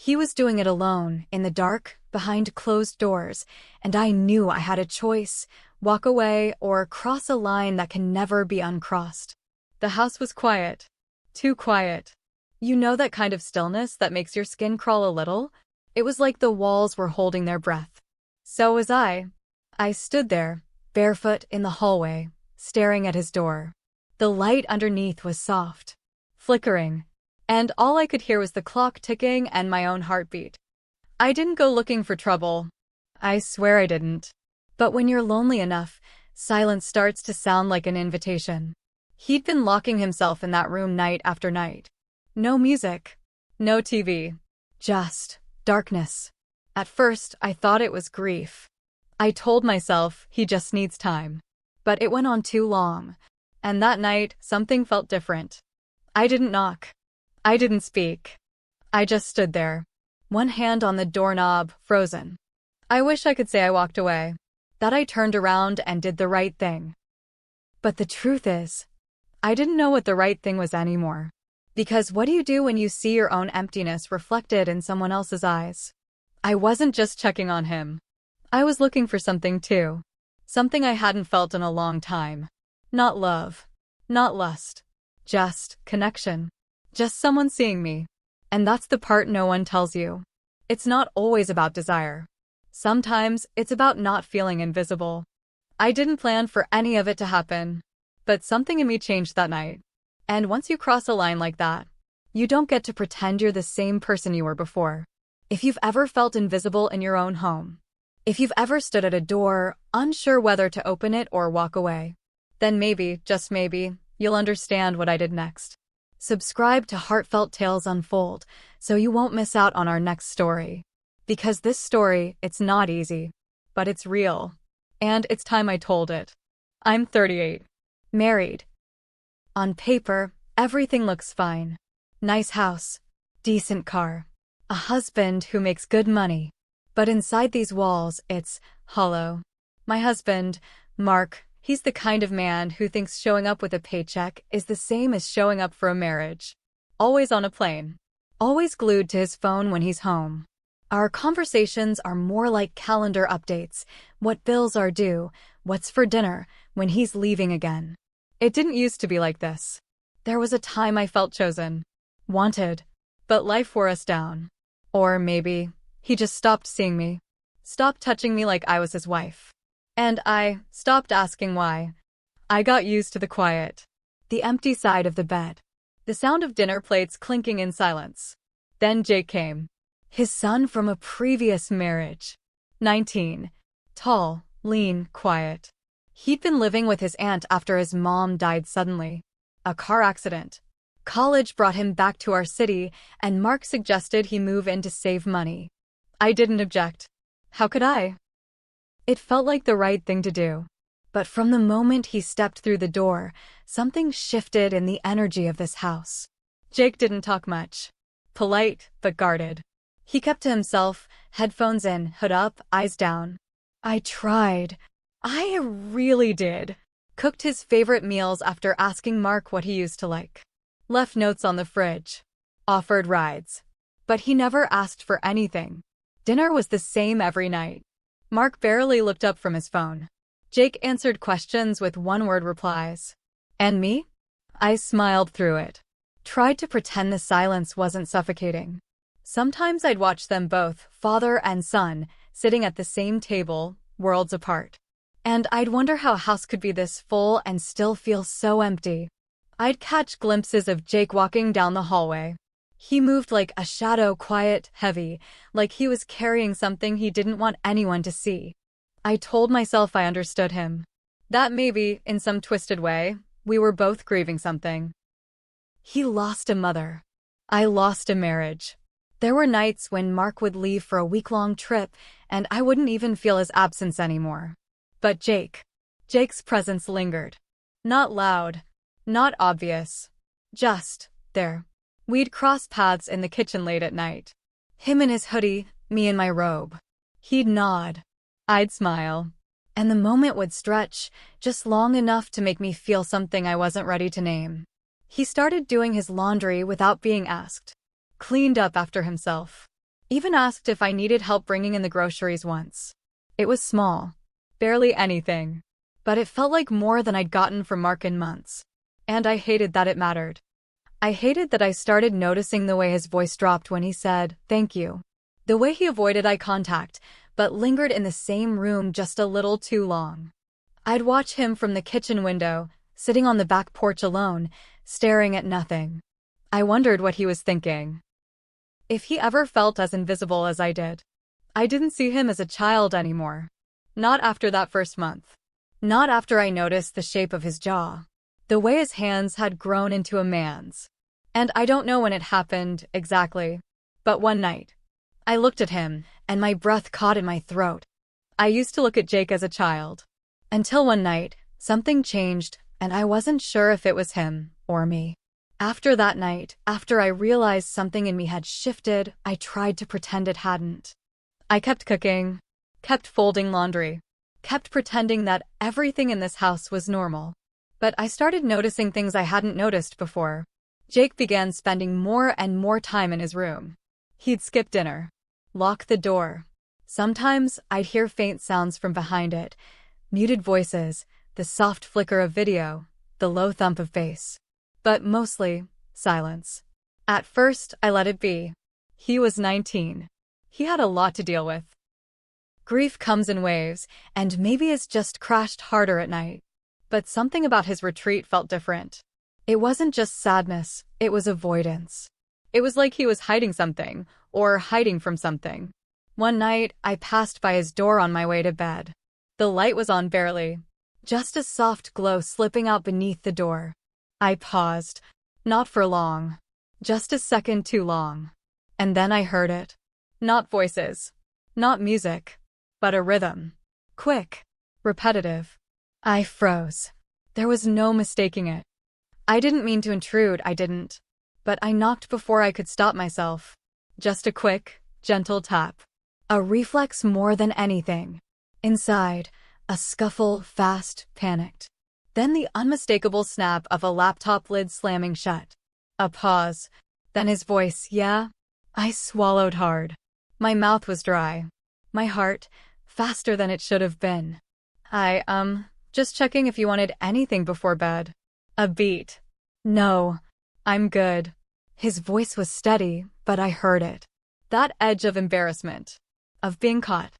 He was doing it alone, in the dark, behind closed doors, and I knew I had a choice: walk away or cross a line that can never be uncrossed. The house was quiet. Too quiet. You know that kind of stillness that makes your skin crawl a little? It was like the walls were holding their breath. So was I. I stood there, barefoot in the hallway, staring at his door. The light underneath was soft, flickering, and all I could hear was the clock ticking and my own heartbeat. I didn't go looking for trouble. I swear I didn't. But when you're lonely enough, silence starts to sound like an invitation. He'd been locking himself in that room night after night. No music, no TV, just darkness. At first, I thought it was grief. I told myself he just needs time. But it went on too long, and that night, something felt different. I didn't knock. I didn't speak. I just stood there, one hand on the doorknob, frozen. I wish I could say I walked away, that I turned around and did the right thing. But the truth is, I didn't know what the right thing was anymore. Because what do you do when you see your own emptiness reflected in someone else's eyes? I wasn't just checking on him. I was looking for something too. Something I hadn't felt in a long time. Not love. Not lust. Just connection. Just someone seeing me. And that's the part no one tells you. It's not always about desire. Sometimes it's about not feeling invisible. I didn't plan for any of it to happen. But something in me changed that night. And once you cross a line like that, you don't get to pretend you're the same person you were before. If you've ever felt invisible in your own home, if you've ever stood at a door, unsure whether to open it or walk away, then maybe, just maybe, you'll understand what I did next. Subscribe to Heartfelt Tales Unfold so you won't miss out on our next story. Because this story, it's not easy, but it's real. And it's time I told it. I'm 38. Married. On paper, everything looks fine. Nice house. Decent car. A husband who makes good money. But inside these walls, it's hollow. My husband, Mark, he's the kind of man who thinks showing up with a paycheck is the same as showing up for a marriage. Always on a plane. Always glued to his phone when he's home. Our conversations are more like calendar updates. What bills are due, what's for dinner, when he's leaving again. It didn't used to be like this. There was a time I felt chosen. Wanted. But life wore us down. Or maybe he just stopped seeing me. Stopped touching me like I was his wife. And I stopped asking why. I got used to the quiet. The empty side of the bed. The sound of dinner plates clinking in silence. Then Jake came. His son from a previous marriage. 19. Tall, lean, quiet. He'd been living with his aunt after his mom died suddenly. A car accident. College brought him back to our city, and Mark suggested he move in to save money. I didn't object. How could I? It felt like the right thing to do. But from the moment he stepped through the door, something shifted in the energy of this house. Jake didn't talk much. Polite, but guarded. He kept to himself, headphones in, hood up, eyes down. I tried. I really did. Cooked his favorite meals after asking Mark what he used to like. Left notes on the fridge. Offered rides. But he never asked for anything. Dinner was the same every night. Mark barely looked up from his phone. Jake answered questions with one-word replies. And me? I smiled through it. Tried to pretend the silence wasn't suffocating. Sometimes I'd watch them both, father and son, sitting at the same table, worlds apart. And I'd wonder how a house could be this full and still feel so empty. I'd catch glimpses of Jake walking down the hallway. He moved like a shadow, quiet, heavy, like he was carrying something he didn't want anyone to see. I told myself I understood him. That maybe, in some twisted way, we were both grieving something. He lost a mother. I lost a marriage. There were nights when Mark would leave for a week-long trip, and I wouldn't even feel his absence anymore. But Jake's presence lingered. Not loud, not obvious, just there. We'd cross paths in the kitchen late at night. Him in his hoodie, me in my robe. He'd nod. I'd smile. And the moment would stretch, just long enough to make me feel something I wasn't ready to name. He started doing his laundry without being asked. Cleaned up after himself. Even asked if I needed help bringing in the groceries once. It was small. Barely anything. But it felt like more than I'd gotten from Mark in months. And I hated that it mattered. I hated that I started noticing the way his voice dropped when he said, "Thank you." The way he avoided eye contact, but lingered in the same room just a little too long. I'd watch him from the kitchen window, sitting on the back porch alone, staring at nothing. I wondered what he was thinking. If he ever felt as invisible as I did. I didn't see him as a child anymore. Not after that first month. Not after I noticed the shape of his jaw. The way his hands had grown into a man's. And I don't know when it happened, exactly. But one night, I looked at him, and my breath caught in my throat. I used to look at Jake as a child. Until one night, something changed, and I wasn't sure if it was him or me. After that night, after I realized something in me had shifted, I tried to pretend it hadn't. I kept cooking, kept folding laundry, kept pretending that everything in this house was normal. But I started noticing things I hadn't noticed before. Jake began spending more and more time in his room. He'd skip dinner, lock the door. Sometimes I'd hear faint sounds from behind it, muted voices, the soft flicker of video, the low thump of bass. But mostly, silence. At first, I let it be. He was 19. He had a lot to deal with. Grief comes in waves, and maybe it's just crashed harder at night. But something about his retreat felt different. It wasn't just sadness, it was avoidance. It was like he was hiding something, or hiding from something. One night, I passed by his door on my way to bed. The light was on barely. Just a soft glow slipping out beneath the door. I paused. Not for long. Just a second too long. And then I heard it. Not voices. Not music. But a rhythm. Quick. Repetitive. I froze. There was no mistaking it. I didn't mean to intrude, I didn't. But I knocked before I could stop myself. Just a quick, gentle tap. A reflex more than anything. Inside, a scuffle, fast, panicked. Then the unmistakable snap of a laptop lid slamming shut. A pause. Then his voice, "Yeah?" I swallowed hard. My mouth was dry. My heart, faster than it should have been. Just checking if you wanted anything before bed. A beat. No. I'm good. His voice was steady, but I heard it. That edge of embarrassment. Of being caught.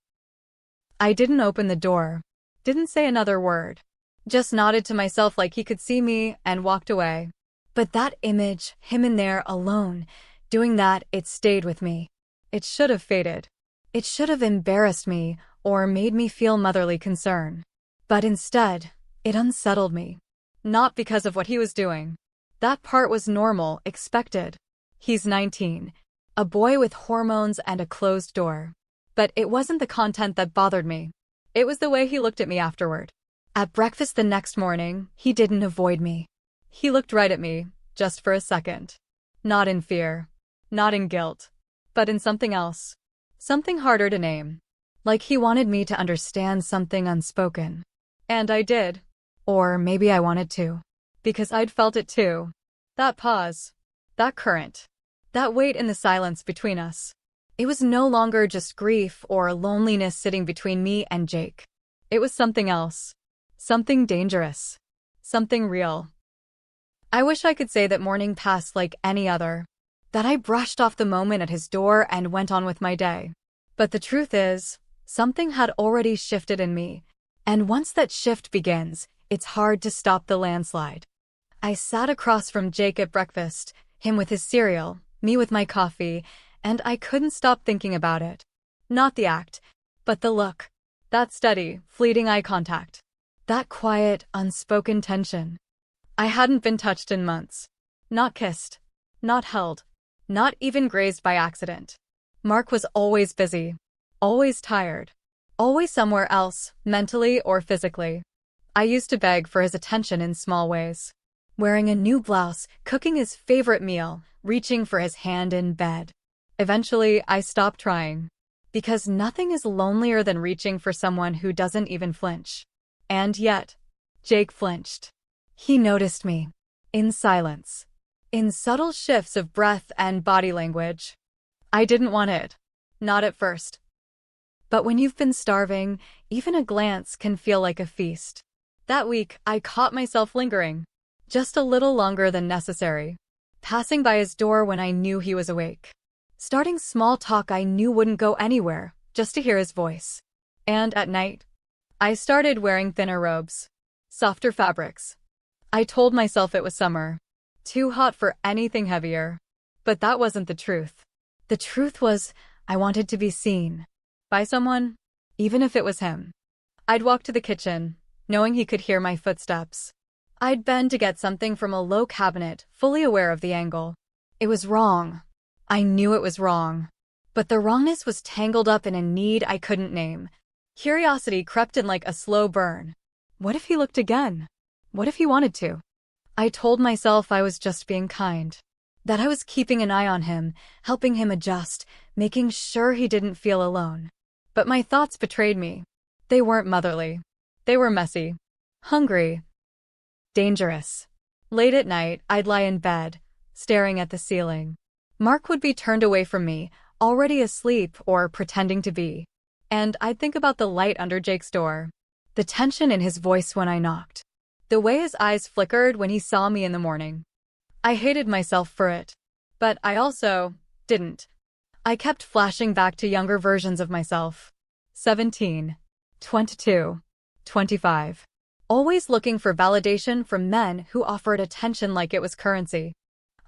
I didn't open the door. Didn't say another word. Just nodded to myself like he could see me and walked away. But that image, him in there alone, doing that, it stayed with me. It should have faded. It should have embarrassed me or made me feel motherly concern. But instead, it unsettled me. Not because of what he was doing. That part was normal, expected. He's 19. A boy with hormones and a closed door. But it wasn't the content that bothered me. It was the way he looked at me afterward. At breakfast the next morning, he didn't avoid me. He looked right at me, just for a second. Not in fear. Not in guilt. But in something else. Something harder to name. Like he wanted me to understand something unspoken. And I did. Or maybe I wanted to. Because I'd felt it too. That pause. That current. That weight in the silence between us. It was no longer just grief or loneliness sitting between me and Jake. It was something else. Something dangerous. Something real. I wish I could say that morning passed like any other. That I brushed off the moment at his door and went on with my day. But the truth is, something had already shifted in me. And once that shift begins, it's hard to stop the landslide. I sat across from Jake at breakfast, him with his cereal, me with my coffee, and I couldn't stop thinking about it. Not the act, but the look. That steady, fleeting eye contact. That quiet, unspoken tension. I hadn't been touched in months. Not kissed. Not held. Not even grazed by accident. Mark was always busy. Always tired. Always somewhere else, mentally or physically. I used to beg for his attention in small ways. Wearing a new blouse, cooking his favorite meal, reaching for his hand in bed. Eventually, I stopped trying. Because nothing is lonelier than reaching for someone who doesn't even flinch. And yet, Jake flinched. He noticed me. In silence. In subtle shifts of breath and body language. I didn't want it. Not at first. But when you've been starving, even a glance can feel like a feast. That week, I caught myself lingering, just a little longer than necessary, passing by his door when I knew he was awake, starting small talk I knew wouldn't go anywhere, just to hear his voice. And at night, I started wearing thinner robes, softer fabrics. I told myself it was summer, too hot for anything heavier. But that wasn't the truth. The truth was, I wanted to be seen by someone, even if it was him. I'd walk to the kitchen, knowing he could hear my footsteps. I'd bend to get something from a low cabinet, fully aware of the angle. It was wrong. I knew it was wrong. But the wrongness was tangled up in a need I couldn't name. Curiosity crept in like a slow burn. What if he looked again? What if he wanted to? I told myself I was just being kind, that I was keeping an eye on him, helping him adjust, making sure he didn't feel alone. But my thoughts betrayed me. They weren't motherly. They were messy, hungry, dangerous. Late at night, I'd lie in bed, staring at the ceiling. Mark would be turned away from me, already asleep or pretending to be. And I'd think about the light under Jake's door, the tension in his voice when I knocked, the way his eyes flickered when he saw me in the morning. I hated myself for it. But I also didn't. I kept flashing back to younger versions of myself. 17, 22, 25. Always looking for validation from men who offered attention like it was currency.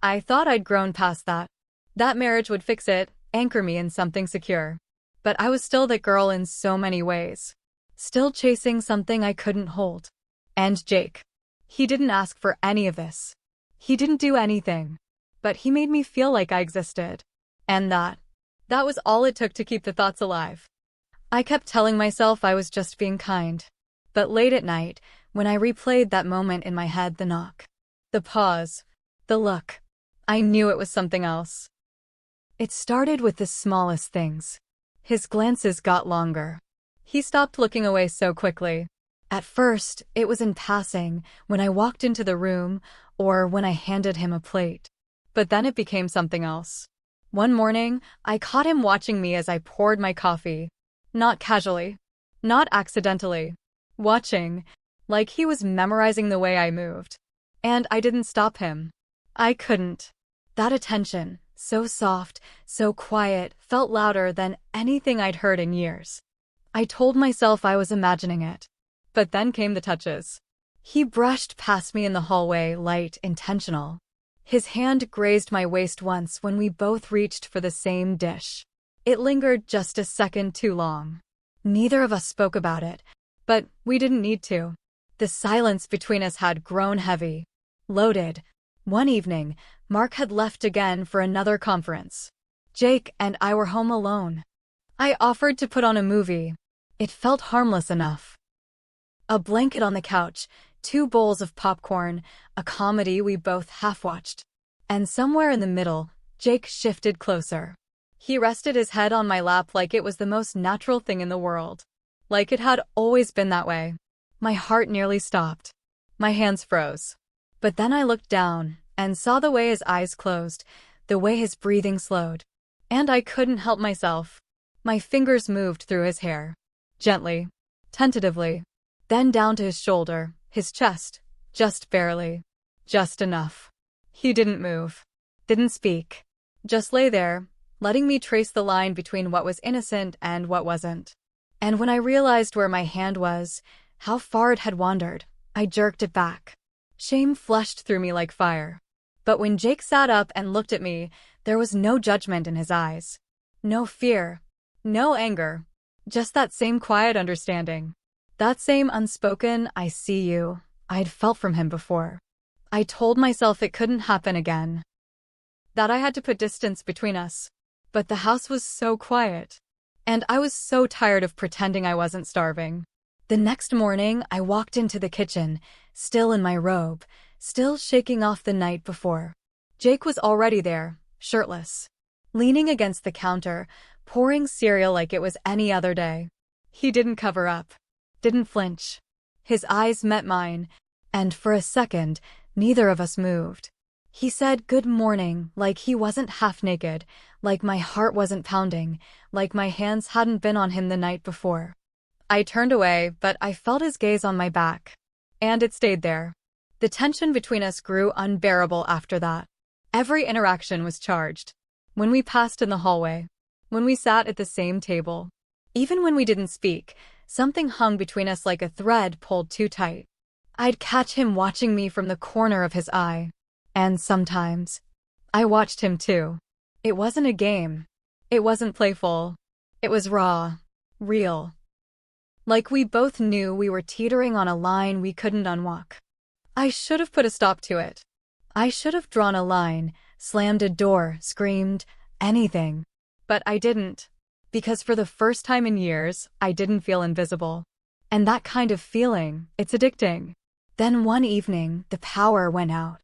I thought I'd grown past that. That marriage would fix it, anchor me in something secure. But I was still that girl in so many ways. Still chasing something I couldn't hold. And Jake. He didn't ask for any of this. He didn't do anything. But he made me feel like I existed. And that was all it took to keep the thoughts alive. I kept telling myself I was just being kind. But late at night, when I replayed that moment in my head, the knock, the pause, the look, I knew it was something else. It started with the smallest things. His glances got longer. He stopped looking away so quickly. At first, it was in passing, when I walked into the room, or when I handed him a plate. But then it became something else. One morning, I caught him watching me as I poured my coffee. Not casually. Not accidentally. Watching, like he was memorizing the way I moved. And I didn't stop him. I couldn't. That attention, so soft, so quiet, felt louder than anything I'd heard in years. I told myself I was imagining it. But then came the touches. He brushed past me in the hallway, light, intentional. His hand grazed my waist once when we both reached for the same dish. It lingered just a second too long. Neither of us spoke about it, but we didn't need to. The silence between us had grown heavy, loaded. One evening, Mark had left again for another conference. Jake and I were home alone. I offered to put on a movie. It felt harmless enough. A blanket on the couch, 2 bowls of popcorn, a comedy we both half-watched. And somewhere in the middle, Jake shifted closer. He rested his head on my lap like it was the most natural thing in the world. Like it had always been that way. My heart nearly stopped. My hands froze. But then I looked down and saw the way his eyes closed, the way his breathing slowed. And I couldn't help myself. My fingers moved through his hair. Gently. Tentatively. Then down to his shoulder, his chest. Just barely. Just enough. He didn't move. Didn't speak. Just lay there, letting me trace the line between what was innocent and what wasn't. And when I realized where my hand was, how far it had wandered, I jerked it back. Shame flushed through me like fire. But when Jake sat up and looked at me, there was no judgment in his eyes. No fear. No anger. Just that same quiet understanding. That same unspoken, "I see you," I'd felt from him before. I told myself it couldn't happen again. That I had to put distance between us. But the house was so quiet. And I was so tired of pretending I wasn't starving. The next morning, I walked into the kitchen, still in my robe, still shaking off the night before. Jake was already there, shirtless, leaning against the counter, pouring cereal like it was any other day. He didn't cover up. Didn't flinch. His eyes met mine, and for a second, neither of us moved. He said good morning like he wasn't half naked, like my heart wasn't pounding, like my hands hadn't been on him the night before. I turned away, but I felt his gaze on my back. And it stayed there. The tension between us grew unbearable after that. Every interaction was charged. When we passed in the hallway, when we sat at the same table, even when we didn't speak, something hung between us like a thread pulled too tight. I'd catch him watching me from the corner of his eye. And sometimes, I watched him too. It wasn't a game. It wasn't playful. It was raw. Real. Like we both knew we were teetering on a line we couldn't unwalk. I should have put a stop to it. I should have drawn a line, slammed a door, screamed, anything. But I didn't. Because for the first time in years, I didn't feel invisible. And that kind of feeling, it's addicting. Then one evening, the power went out.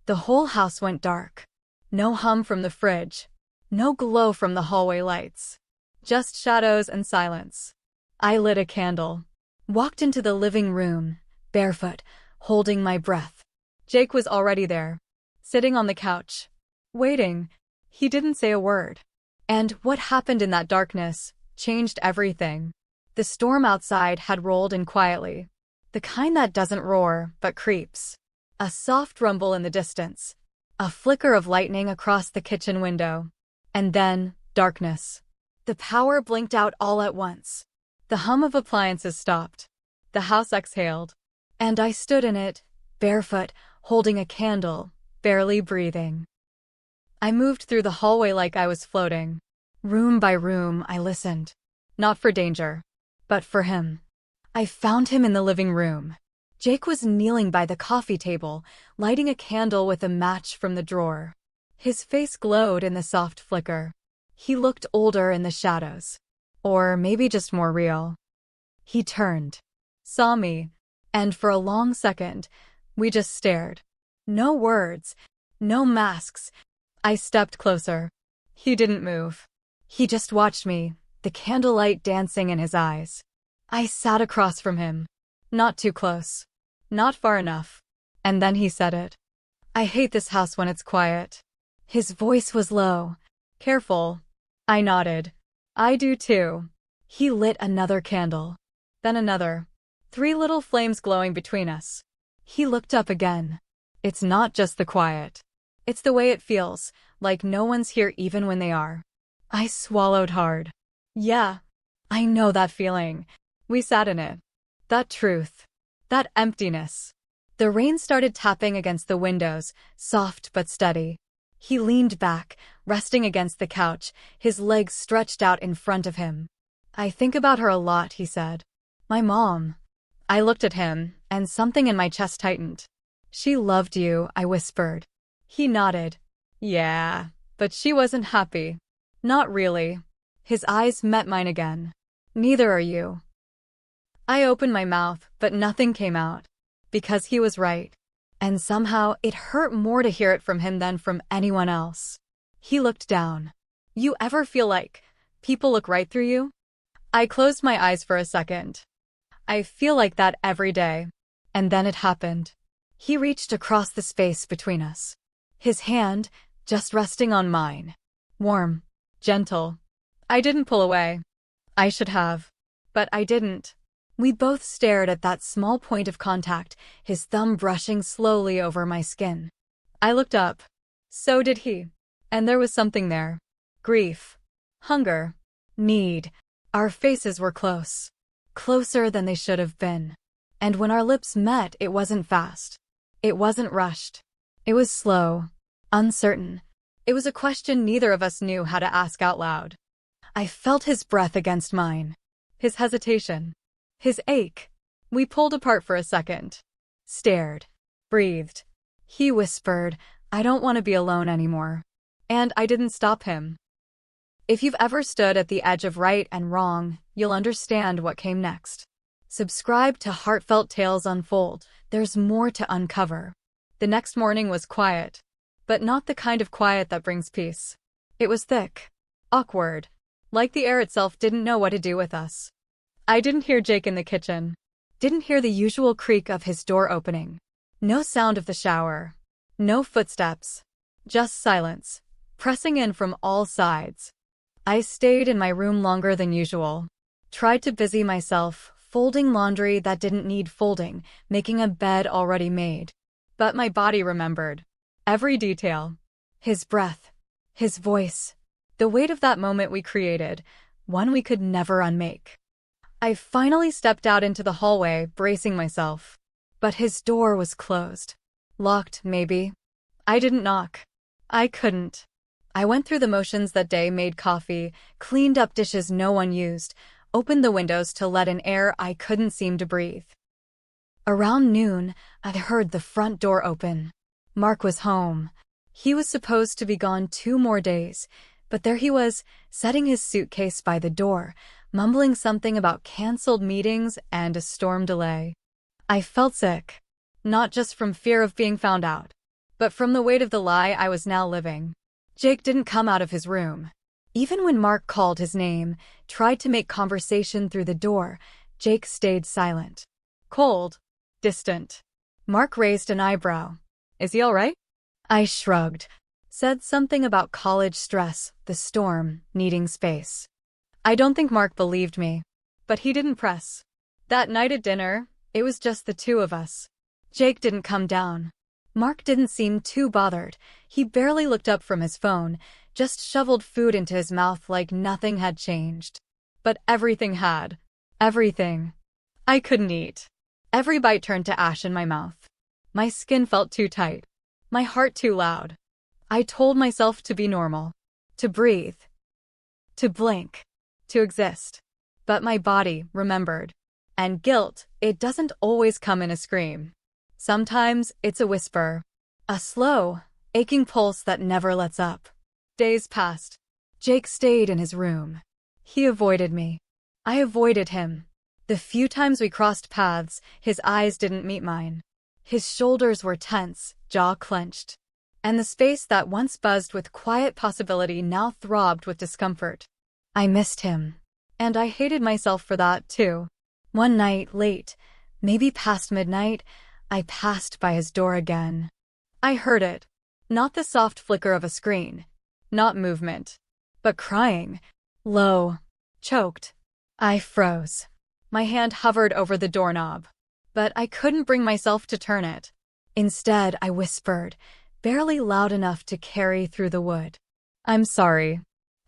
The whole house went dark. No hum from the fridge. No glow from the hallway lights. Just shadows and silence. I lit a candle. Walked into the living room, barefoot, holding my breath. Jake was already there. Sitting on the couch. Waiting. He didn't say a word. And what happened in that darkness changed everything. The storm outside had rolled in quietly. The kind that doesn't roar, but creeps. A soft rumble in the distance. A flicker of lightning across the kitchen window. And then, darkness. The power blinked out all at once. The hum of appliances stopped. The house exhaled. And I stood in it, barefoot, holding a candle, barely breathing. I moved through the hallway like I was floating. Room by room, I listened. Not for danger, but for him. I found him in the living room. Jake was kneeling by the coffee table, lighting a candle with a match from the drawer. His face glowed in the soft flicker. He looked older in the shadows. Or maybe just more real. He turned, saw me, and for a long second, we just stared. No words, no masks. I stepped closer. He didn't move. He just watched me, the candlelight dancing in his eyes. I sat across from him. Not too close. Not far enough. And then he said it. I hate this house when it's quiet. His voice was low. Careful. I nodded. I do too. He lit another candle. Then another. 3 little flames glowing between us. He looked up again. It's not just the quiet. It's the way it feels, like no one's here even when they are. I swallowed hard. Yeah, I know that feeling. We sat in it. That truth. That emptiness. The rain started tapping against the windows, soft but steady. He leaned back, resting against the couch, his legs stretched out in front of him. I think about her a lot, he said. My mom. I looked at him, and something in my chest tightened. She loved you, I whispered. He nodded. Yeah, but she wasn't happy. Not really. His eyes met mine again. Neither are you. I opened my mouth, but nothing came out. Because he was right. And somehow it hurt more to hear it from him than from anyone else. He looked down. You ever feel like people look right through you? I closed my eyes for a second. I feel like that every day. And then it happened. He reached across the space between us. His hand, just resting on mine. Warm. Gentle. I didn't pull away. I should have. But I didn't. We both stared at that small point of contact, his thumb brushing slowly over my skin. I looked up. So did he. And there was something there. Grief. Hunger. Need. Our faces were close. Closer than they should have been. And when our lips met, it wasn't fast. It wasn't rushed. It was slow. Uncertain. It was a question neither of us knew how to ask out loud. I felt his breath against mine. His hesitation. His ache. We pulled apart for a second. Stared. Breathed. He whispered, I don't want to be alone anymore. And I didn't stop him. If you've ever stood at the edge of right and wrong, you'll understand what came next. Subscribe to Heartfelt Tales Unfold. There's more to uncover. The next morning was quiet. But not the kind of quiet that brings peace. It was thick. Awkward. Like the air itself didn't know what to do with us. I didn't hear Jake in the kitchen. Didn't hear the usual creak of his door opening. No sound of the shower. No footsteps. Just silence. pressing in from all sides. I stayed in my room longer than usual. Tried to busy myself, folding laundry that didn't need folding, making a bed already made. But my body remembered. Every detail. His breath. His voice. The weight of that moment we created, one we could never unmake. I finally stepped out into the hallway, bracing myself. But his door was closed. Locked, maybe. I didn't knock. I couldn't. I went through the motions that day, made coffee, cleaned up dishes no one used, opened the windows to let in air I couldn't seem to breathe. Around noon, I heard the front door open. Mark was home. He was supposed to be gone 2 more days, but there he was, setting his suitcase by the door, mumbling something about canceled meetings and a storm delay. I felt sick, not just from fear of being found out, but from the weight of the lie I was now living. Jake didn't come out of his room. Even when Mark called his name, tried to make conversation through the door, Jake stayed silent. Cold. Distant. Mark raised an eyebrow. Is he all right? I shrugged. Said something about college stress, the storm, needing space. I don't think Mark believed me. But he didn't press. That night at dinner, it was just the 2 of us. Jake didn't come down. Mark didn't seem too bothered. He barely looked up from his phone, just shoveled food into his mouth like nothing had changed. But everything had. Everything. I couldn't eat. Every bite turned to ash in my mouth. My skin felt too tight. My heart too loud. I told myself to be normal. To breathe. To blink. To exist. But my body remembered. And guilt, it doesn't always come in a scream. Sometimes it's a whisper. A slow, aching pulse that never lets up. Days passed. Jake stayed in his room. He avoided me. I avoided him. The few times we crossed paths, his eyes didn't meet mine. His shoulders were tense, jaw clenched. And the space that once buzzed with quiet possibility now throbbed with discomfort. I missed him. And I hated myself for that, too. One night, late, maybe past midnight, I passed by his door again. I heard it. Not the soft flicker of a screen. Not movement. But crying. Low. Choked. I froze. My hand hovered over the doorknob. But I couldn't bring myself to turn it. Instead, I whispered, barely loud enough to carry through the wood. I'm sorry.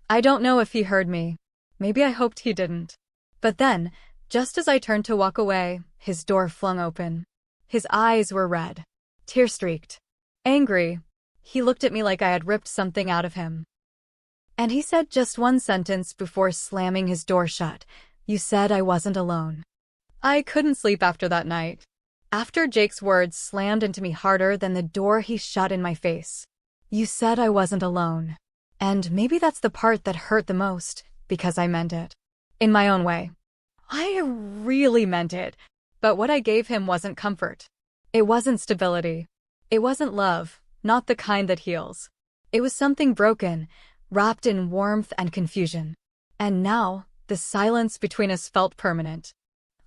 I don't know if he heard me. Maybe I hoped he didn't. But then, just as I turned to walk away, his door flung open. His eyes were red. Tear-streaked. Angry. He looked at me like I had ripped something out of him. And he said just one sentence before slamming his door shut. You said I wasn't alone. I couldn't sleep after that night. After Jake's words slammed into me harder than the door he shut in my face. You said I wasn't alone. And maybe that's the part that hurt the most, because I meant it. In my own way. I really meant it. But what I gave him wasn't comfort. It wasn't stability. It wasn't love, not the kind that heals. It was something broken, wrapped in warmth and confusion. And now, the silence between us felt permanent.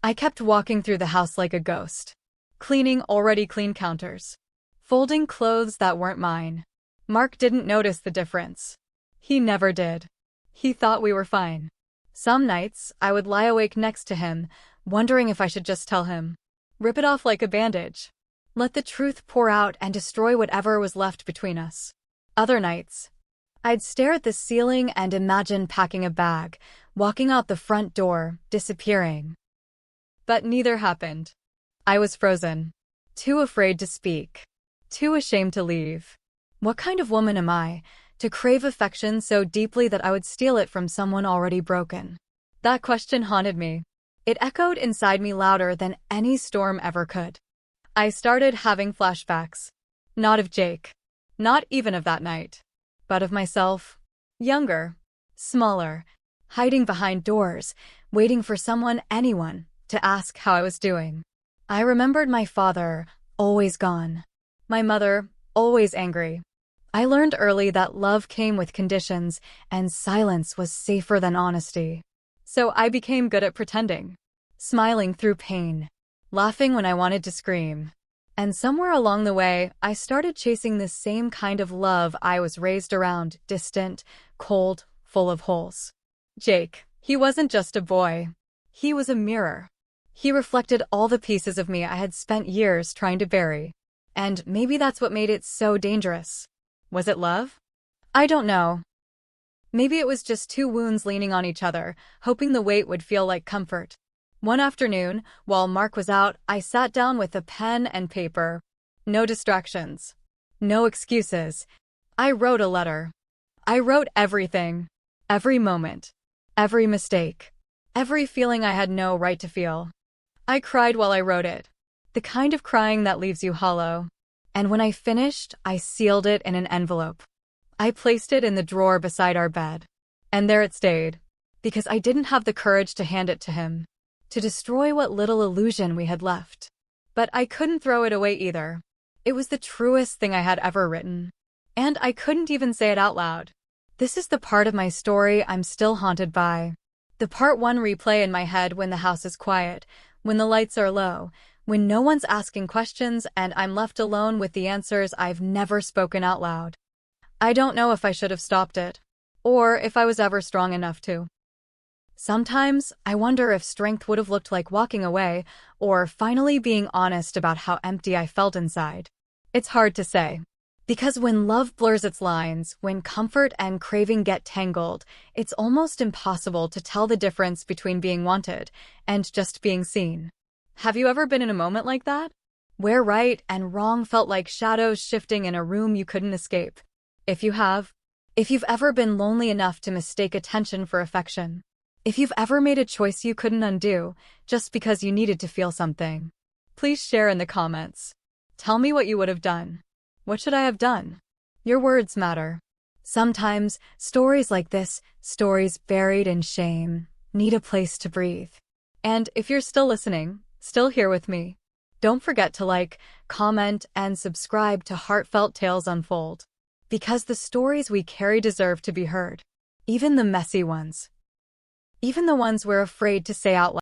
I kept walking through the house like a ghost. Cleaning already clean counters. Folding clothes that weren't mine. Mark didn't notice the difference. He never did. He thought we were fine. Some nights, I would lie awake next to him, wondering if I should just tell him. Rip it off like a bandage. Let the truth pour out and destroy whatever was left between us. Other nights, I'd stare at the ceiling and imagine packing a bag, walking out the front door, disappearing. But neither happened. I was frozen. Too afraid to speak. Too ashamed to leave. What kind of woman am I, to crave affection so deeply that I would steal it from someone already broken? That question haunted me. It echoed inside me louder than any storm ever could. I started having flashbacks. Not of Jake. Not even of that night. But of myself. Younger. Smaller. Hiding behind doors. Waiting for someone, anyone, to ask how I was doing. I remembered my father, always gone. My mother, always angry. I learned early that love came with conditions, and silence was safer than honesty. So I became good at pretending. Smiling through pain. Laughing when I wanted to scream. And somewhere along the way, I started chasing this same kind of love I was raised around, distant, cold, full of holes. Jake, he wasn't just a boy. He was a mirror. He reflected all the pieces of me I had spent years trying to bury. And maybe that's what made it so dangerous. Was it love? I don't know. Maybe it was just two wounds leaning on each other, hoping the weight would feel like comfort. One afternoon, while Mark was out, I sat down with a pen and paper. No distractions. No excuses. I wrote a letter. I wrote everything. Every moment. Every mistake. Every feeling I had no right to feel. I cried while I wrote it. The kind of crying that leaves you hollow. And when I finished, I sealed it in an envelope. I placed it in the drawer beside our bed. And there it stayed. Because I didn't have the courage to hand it to him. To destroy what little illusion we had left. But I couldn't throw it away either. It was the truest thing I had ever written. And I couldn't even say it out loud. This is the part of my story I'm still haunted by. The part one replay in my head when the house is quiet, when the lights are low, when no one's asking questions and I'm left alone with the answers I've never spoken out loud. I don't know if I should have stopped it, or if I was ever strong enough to. Sometimes, I wonder if strength would have looked like walking away, or finally being honest about how empty I felt inside. It's hard to say. Because when love blurs its lines, when comfort and craving get tangled, it's almost impossible to tell the difference between being wanted and just being seen. Have you ever been in a moment like that? Where right and wrong felt like shadows shifting in a room you couldn't escape? If you have, if you've ever been lonely enough to mistake attention for affection, if you've ever made a choice you couldn't undo just because you needed to feel something, please share in the comments. Tell me what you would have done. What should I have done? Your words matter. Sometimes, stories like this, stories buried in shame, need a place to breathe. And if you're still listening, still here with me, don't forget to like, comment, and subscribe to Heartfelt Tales Unfold. Because the stories we carry deserve to be heard. Even the messy ones. Even the ones we're afraid to say out loud.